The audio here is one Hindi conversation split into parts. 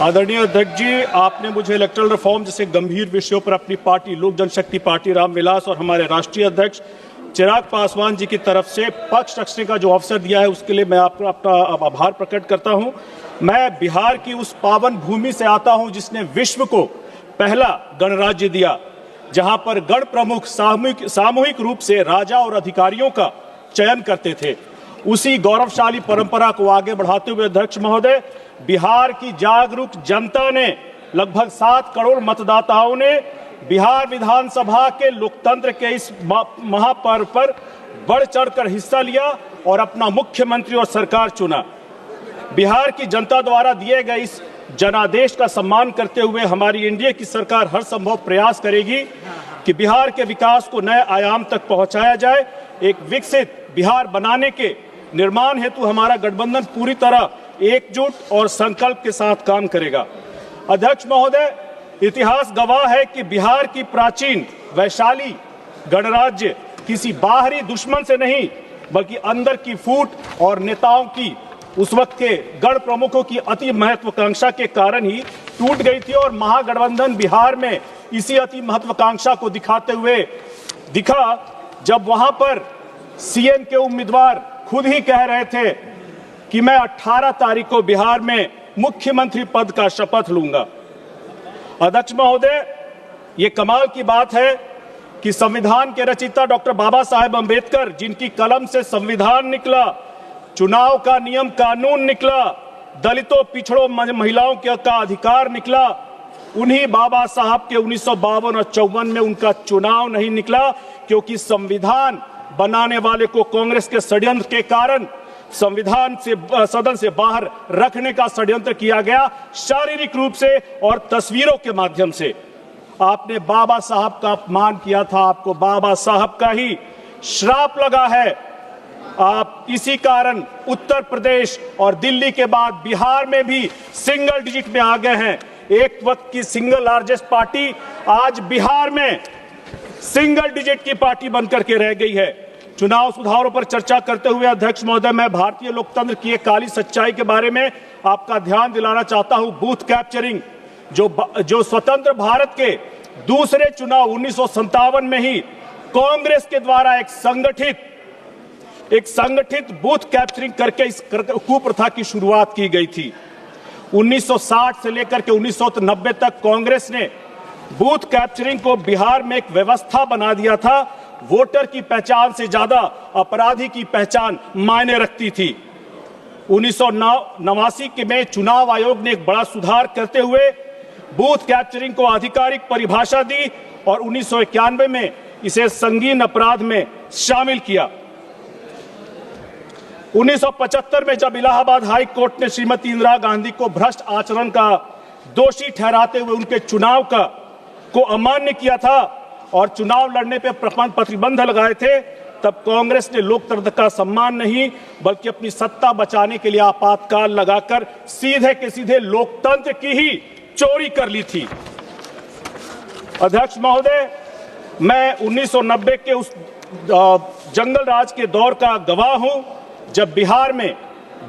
आदरणीय अध्यक्ष जी, आपने मुझे इलेक्टोरल रिफॉर्म जैसे गंभीर विषयों पर अपनी पार्टी लोक जनशक्ति पार्टी रामविलास और हमारे राष्ट्रीय अध्यक्ष चिराग पासवान जी की तरफ से पक्ष रखने का जो अवसर दिया है उसके लिए मैं आपका अपना आभार प्रकट करता हूं। मैं बिहार की उस पावन भूमि से आता हूं जिसने विश्व को पहला गणराज्य दिया, जहां पर गण प्रमुख सामूहिक रूप से राजा और अधिकारियों का चयन करते थे। उसी गौरवशाली परंपरा को आगे बढ़ाते हुए अध्यक्ष महोदय, बिहार की जागरूक जनता ने लगभग 7 करोड़ मतदाताओं ने बिहार विधानसभा के लोकतंत्र के इस महापर्व पर बढ़ चढ़कर हिस्सा लिया और अपना मुख्यमंत्री और सरकार चुना। बिहार की जनता द्वारा दिए गए इस जनादेश का सम्मान करते हुए हमारी एनडीए की सरकार हर संभव प्रयास करेगी कि बिहार के विकास को नए आयाम तक पहुंचाया जाए। एक विकसित बिहार बनाने के निर्माण हेतु हमारा गठबंधन पूरी तरह एकजुट और संकल्प के साथ काम करेगा। अध्यक्ष महोदय, इतिहास गवाह है कि बिहार की प्राचीन वैशाली गणराज्य किसी बाहरी दुश्मन से नहीं बल्कि अंदर की फूट और नेताओं की उस वक्त के गण प्रमुखों की अति महत्वाकांक्षा के कारण ही टूट गई थी और महागठबंधन बिहार में इसी अति महत्वाकांक्षा को दिखाते हुए दिखा जब वहां पर सीएम के उम्मीदवार खुद ही कह रहे थे कि मैं 18 तारीख को बिहार में मुख्यमंत्री पद का शपथ लूंगा। अध्यक्ष महोदय, ये कमाल की बात है कि संविधान के रचयिता डॉक्टर बाबा साहेब अंबेडकर, जिनकी कलम से संविधान निकला, चुनाव का नियम कानून निकला, दलितों पिछड़ों महिलाओं का अधिकार निकला, उन्हीं बाबा साहब के 1952 और 54 में उनका चुनाव नहीं निकला क्योंकि संविधान बनाने वाले को कांग्रेस के षड्यंत्र के कारण संविधान से सदन से बाहर रखने का षड्यंत्र किया गया, शारीरिक रूप से और तस्वीरों के माध्यम से। आपने बाबा साहब का अपमान किया था, आपको बाबा साहब का ही श्राप लगा है। आप इसी कारण उत्तर प्रदेश और दिल्ली के बाद बिहार में भी सिंगल डिजिट में आ गए हैं। एक वक्त की सिंगल लार्जेस्ट पार्टी आज बिहार में सिंगल डिजिट की पार्टी बनकर के रह गई है। चुनाव सुधारों पर चर्चा करते हुए अध्यक्ष महोदय, मैं भारतीय लोकतंत्र की एक काली सच्चाई के बारे में आपका ध्यान दिलाना चाहता हूं। बूथ कैप्चरिंग जो स्वतंत्र भारत के दूसरे चुनाव 1957 में ही कांग्रेस के द्वारा एक संगठित बूथ कैप्चरिंग करके इस कुप्रथा की शुरुआत की गई थी। 1960 से लेकर के 1990 तक कांग्रेस ने बूथ कैप्चरिंग को बिहार में एक व्यवस्था बना दिया था। वोटर की पहचान से ज्यादा अपराधी की पहचान मायने रखती थी। 1989 के में चुनाव आयोग ने एक बड़ा सुधार करते हुए बूथ कैप्चरिंग को आधिकारिक परिभाषा दी और 1991 में इसे संगीन अपराध में शामिल किया। 1975 में जब इलाहाबाद हाई कोर्ट ने श्रीमती इंदिरा गांधी को भ्रष्ट आचरण का दोषी ठहराते हुए उनके चुनाव को अमान्य किया था और चुनाव लड़ने पे प्रतिबंध लगाए थे, तब कांग्रेस ने लोकतंत्र का सम्मान नहीं बल्कि अपनी सत्ता बचाने के लिए आपातकाल लगाकर सीधे के सीधे लोकतंत्र की ही चोरी कर ली थी। अध्यक्ष महोदय, मैं 1990 के उस जंगल राज के दौर का गवाह हूं जब बिहार में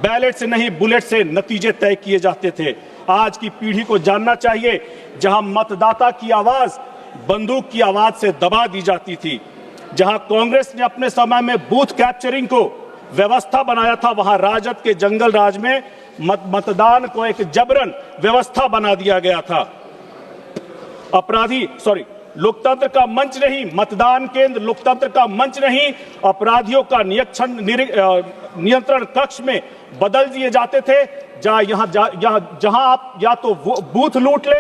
बैलेट से नहीं बुलेट से नतीजे तय किए जाते थे। आज की पीढ़ी को जानना चाहिए, जहां मतदाता की आवाज बंदूक की आवाज से दबा दी जाती थी, जहां कांग्रेस ने अपने समय में बूथ कैप्चरिंग को व्यवस्था बनाया था, वहां राजद के जंगल राज में मतदान को एक जबरन व्यवस्था बना दिया गया था। लोकतंत्र का मंच नहीं, मतदान केंद्र लोकतंत्र का मंच नहीं, अपराधियों का नियंत्रण कक्ष में बदल दिए जाते थे, जहां आप या तो बूथ लूट ले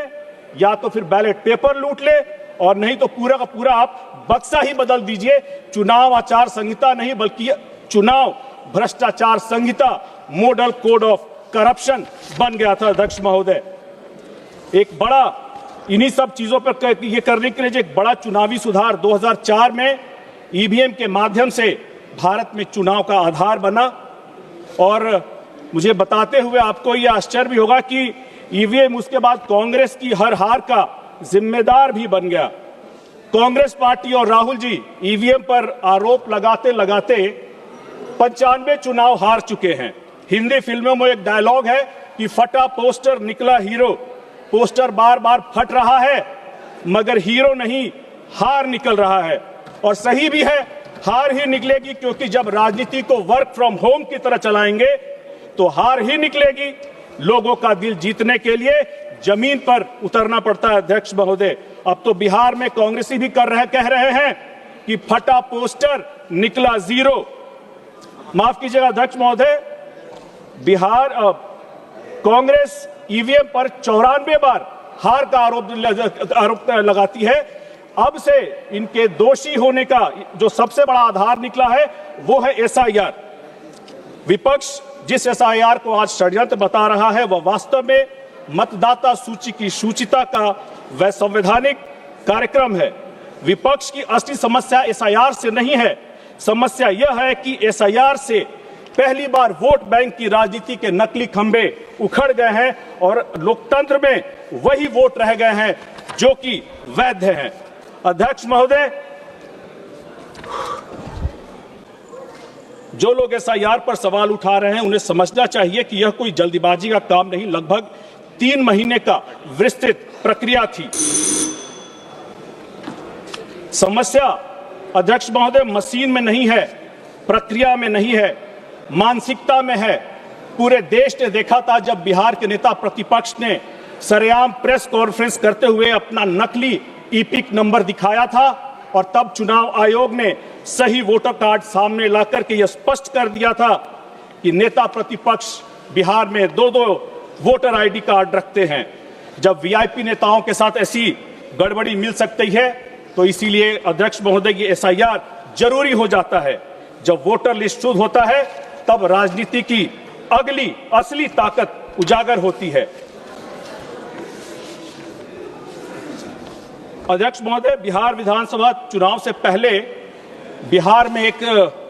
या तो फिर बैलेट पेपर लूट ले और नहीं तो पूरा का पूरा आप बक्सा ही बदल दीजिए। चुनाव आचार संहिता नहीं बल्कि चुनाव भ्रष्टाचार संहिता, मॉडल कोड ऑफ करप्शन बन गया था। अध्यक्ष महोदय, एक बड़ा इन्हीं सब चीजों पर ये करने के लिए एक बड़ा चुनावी सुधार 2004 में ईवीएम के माध्यम से भारत में चुनाव का आधार बना और मुझे बताते हुए आपको ये आश्चर्य भी होगा कि ईवीएम उसके बाद कांग्रेस की हर हार का जिम्मेदार भी बन गया। कांग्रेस पार्टी और राहुल जी ईवीएम पर आरोप लगाते लगाते 95 चुनाव हार चुके हैं। हिंदी फिल्मों में एक डायलॉग है, कि फटा पोस्टर निकला हीरो। पोस्टर बार बार फट रहा है मगर हीरो नहीं, हार निकल रहा है। और सही भी है, हार ही निकलेगी, क्योंकि जब राजनीति को वर्क फ्रॉम होम की तरह चलाएंगे तो हार ही निकलेगी। लोगों का दिल जीतने के लिए जमीन पर उतरना पड़ता है। अध्यक्ष महोदय, अब तो बिहार में कांग्रेसी भी कह रहे हैं कि फटा पोस्टर निकला जीरो। माफ कीजिएगा अध्यक्ष महोदय, बिहार कांग्रेस ईवीएम पर 94 बार हार का आरोप लगाती है। अब से इनके दोषी होने का जो सबसे बड़ा आधार निकला है वो है एसआईआर। विपक्ष जिस एसआईआर को आज षड्यंत्र बता रहा है वह वास्तव में मतदाता सूची की सूचिता का वह संवैधानिक कार्यक्रम है। विपक्ष की असली समस्या एसआईआर से नहीं है। समस्या यह है कि एसआईआर से पहली बार वोट बैंक की राजनीति के नकली खंभे उखड़ गए हैं और लोकतंत्र में वही वोट रह गए हैं जो कि वैध हैं। अध्यक्ष महोदय, जो लोग एसआईआर पर सवाल उठा रहे हैं उन्हें समझना चाहिए कि यह कोई जल्दीबाजी का काम नहीं, लगभग 3 महीने का विस्तृत प्रक्रिया थी। समस्या अध्यक्ष महोदय मशीन में नहीं है, प्रक्रिया में नहीं है, मानसिकता में है। पूरे देश ने देखा था जब बिहार के नेता प्रतिपक्ष ने सरेआम प्रेस कॉन्फ्रेंस करते हुए अपना नकली ईपिक नंबर दिखाया था और तब चुनाव आयोग ने सही वोटर कार्ड सामने लाकर के यह स्पष्ट कर दिया था कि नेता प्रतिपक्ष बिहार में 2-2 वोटर आईडी कार्ड रखते हैं। जब वीआईपी नेताओं के साथ ऐसी गड़बड़ी मिल सकती है तो इसीलिए अध्यक्ष महोदय की एसआईआर जरूरी हो जाता है। जब वोटर लिस्ट शुद्ध होता है तब राजनीति की अगली असली ताकत उजागर होती है। अध्यक्ष महोदय, बिहार विधानसभा चुनाव से पहले बिहार में एक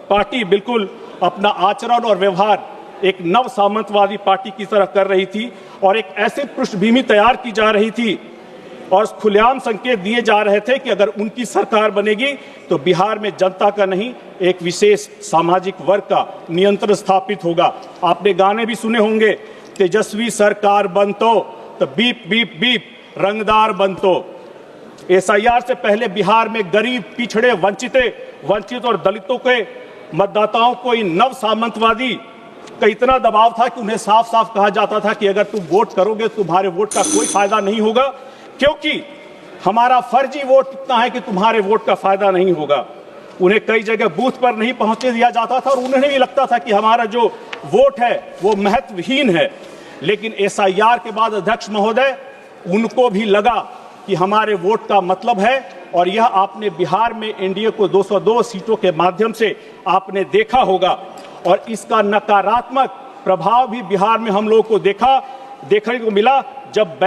पार्टी बिल्कुल अपना आचरण और व्यवहार एक नव सामंतवादी पार्टी की तरह कर रही थी और एक ऐसी पृष्ठभूमि तैयार की जा रही थी और खुलेआम संकेत दिए जा रहे थे कि अगर उनकी सरकार बनेगी तो बिहार में जनता का नहीं, एक विशेष सामाजिक वर्ग का नियंत्रण स्थापित होगा। आपने गाने भी सुने होंगे, तेजस्वी सरकार बनतो तो बीप बीप बीप रंगदार बनतो। एसआईआर से पहले बिहार में गरीब, पिछड़े, वंचित और दलितों के मतदाताओं को इन नव सामंतवादी का इतना दबाव था कि उन्हें साफ साफ कहा जाता था कि अगर तुम वोट करोगे तुम्हारे वोट का कोई फायदा नहीं होगा, क्योंकि हमारा फर्जी वोट इतना है कि तुम्हारे वोट का फायदा नहीं होगा। उन्हें कई जगह बूथ पर नहीं पहुंचने दिया जाता था और उन्हें भी लगता था कि हमारा जो वोट है वो महत्वहीन है। लेकिन एसआईआर के बाद अध्यक्ष महोदय उनको भी लगा कि हमारे वोट का मतलब है और यह आपने बिहार में एनडीए को 202 सीटों के माध्यम से आपने देखा होगा और इसका नकारात्मक प्रभाव भी बिहार में हम लोगों को देखने को मिला जब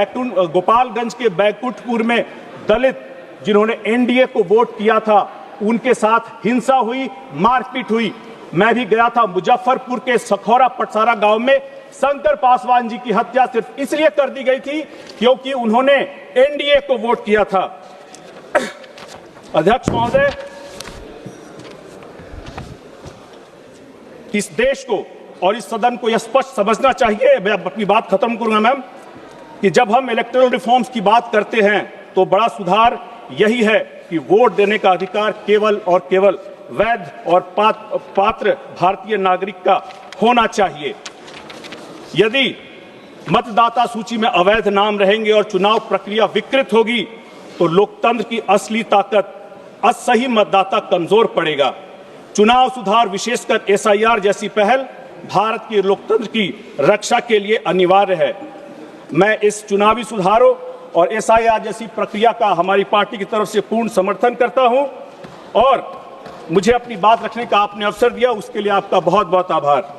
गोपालगंज के बैकुंठपुर में दलित जिन्होंने एनडीए को वोट किया था उनके साथ हिंसा हुई, मारपीट हुई। मैं भी गया था मुजफ्फरपुर के सखौरा पटसारा गांव में। शंकर पासवान जी की हत्या सिर्फ इसलिए कर दी गई थी क्योंकि उन्होंने एनडीए को वोट किया था। अध्यक्ष महोदय, इस देश को और इस सदन को यह स्पष्ट समझना चाहिए, मैं अपनी बात खत्म करूंगा मैम, कि जब हम इलेक्टोरल रिफॉर्म्स की बात करते हैं तो बड़ा सुधार यही है कि वोट देने का अधिकार केवल और केवल वैध और पात्र भारतीय नागरिक का होना चाहिए। यदि मतदाता सूची में अवैध नाम रहेंगे और चुनाव प्रक्रिया विकृत होगी तो लोकतंत्र की असली ताकत, असही मतदाता कमजोर पड़ेगा। चुनाव सुधार, विशेषकर एसआईआर जैसी पहल भारत के लोकतंत्र की रक्षा के लिए अनिवार्य है। मैं इस चुनावी सुधारों और एसआईआर जैसी प्रक्रिया का हमारी पार्टी की तरफ से पूर्ण समर्थन करता हूं और मुझे अपनी बात रखने का आपने अवसर दिया, उसके लिए आपका बहुत बहुत आभार।